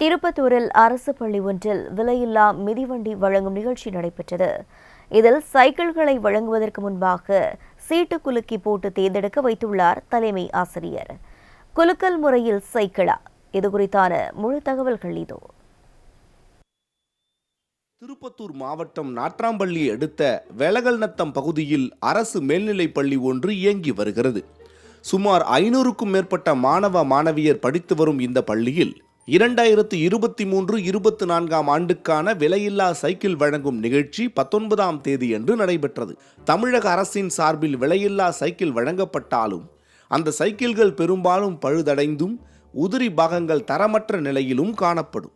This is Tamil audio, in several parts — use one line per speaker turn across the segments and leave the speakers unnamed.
திருப்பத்தூரில் அரசு பள்ளி ஒன்றில் விலையில்லா மிதிவண்டி வழங்கும் நிகழ்ச்சி நடைபெற்றது. இதில் சைக்கிள்களை வழங்குவதற்கு முன்பாக சீட்டு குலுக்கி போட்டு தேர்ந்தெடுக்க வைத்துள்ளார் தலைமை ஆசிரியர். குலுக்கல் முறையில் சைக்கிளா? இதுகுறித்தான முழு தகவல்கள் இதோ.
திருப்பத்தூர் மாவட்டம் நாட்ராம்பள்ளி அடுத்த வேலகல்நத்தம் பகுதியில் அரசு மேல்நிலைப் பள்ளி ஒன்று இயங்கி வருகிறது. சுமார் 500க்கும் மேற்பட்ட மாணவ மாணவியர் படித்து வரும் இந்த பள்ளியில் 2023-24 ஆண்டுக்கான விலையில்லா சைக்கிள் வழங்கும் நிகழ்ச்சி 19ஆம் தேதியன்று நடைபெற்றது. தமிழக அரசின் சார்பில் விலையில்லா சைக்கிள் வழங்கப்பட்டாலும் அந்த சைக்கிள்கள் பெரும்பாலும் பழுதடைந்தும் உதிரி பாகங்கள் தரமற்ற நிலையிலும் காணப்படும்.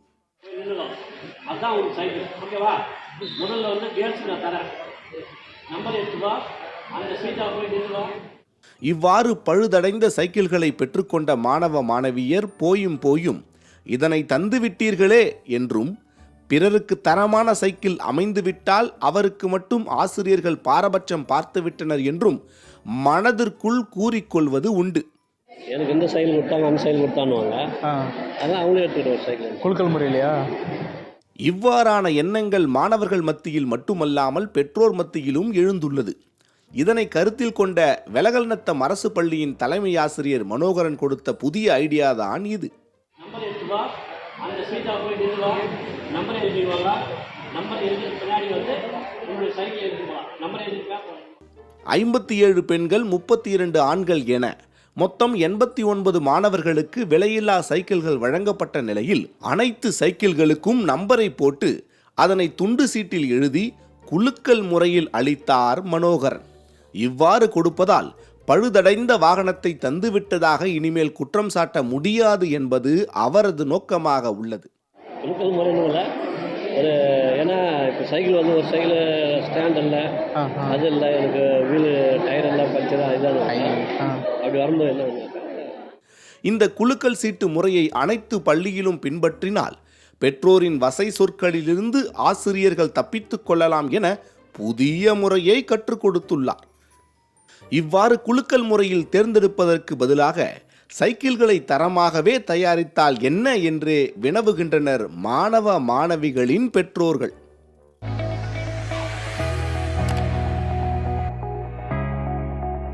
இவ்வாறு பழுதடைந்த சைக்கிள்களை பெற்றுக்கொண்ட மாணவ மாணவியர் போயும் இதனை தந்துவிட்டீர்களே என்றும், பிறருக்கு தரமான சைக்கிள் அமைந்துவிட்டால் அவருக்கு மட்டும் ஆசிரியர்கள் பாரபட்சம் பார்த்துவிட்டனர் என்றும் மனதிற்குள் கூறிக்கொள்வது உண்டு.
எனக்கு இந்த சைக்கிள் கொடுத்தாங்க, அந்த சைக்கிள் கொடுத்தானுவாங்க, அதான் அவங்களே எடுத்துக்கிட்டு ஒரு சைக்கிள்
குலுக்கல் முறையிலையா?
இவ்வாறான எண்ணங்கள் மாணவர்கள் மத்தியில் மட்டுமல்லாமல் பெற்றோர் மத்தியிலும் எழுந்துள்ளது. இதனை கருத்தில் கொண்ட வேலகல்நத்தம் அரசு பள்ளியின் தலைமை ஆசிரியர் மனோகரன் கொடுத்த புதிய ஐடியா தான் இது. 57 பெண்கள் 32 ஆண்கள் என மொத்தம் 89 மாணவர்களுக்கு விலையில்லா சைக்கிள்கள் வழங்கப்பட்ட நிலையில் அனைத்து சைக்கிள்களுக்கும் நம்பரை போட்டு அதனை துண்டு சீட்டில் எழுதி குலுக்கல் முறையில் அளித்தார் மனோகரன். இவ்வாறு கொடுப்பதால் பழுதடைந்த வாகனத்தை தந்துவிட்டதாக இனிமேல் குற்றம் சாட்ட முடியாது என்பது அவரது நோக்கமாக உள்ளது.
குலுக்கல் முறைன்னு இல்லை, ஒரு ஏன்னா இப்போ சைக்கிள் வந்து ஒரு சைக்கிள் ஸ்டாண்ட் இல்லை, அது இல்லை, எனக்கு வீலு டயர் எல்லாம் பஞ்சரா இதான் அப்படி வரும்போது என்ன.
இந்த குலுக்கல் சீட்டு முறையை அனைத்து பள்ளியிலும் பின்பற்றினால் பெற்றோரின் வசை சொற்களிலிருந்து ஆசிரியர்கள் தப்பித்துக் கொள்ளலாம் என புதிய முறையை கற்றுக் கொடுத்துள்ளார். இவ்வாறு குலுக்கல் முறையில் தேர்ந்தெடுப்பதற்கு பதிலாக சைக்கிள்களை தரமாகவே தயாரித்தால் என்ன என்று வினவுகின்றனர் மாணவ மாணவிகளின் பெற்றோர்கள்.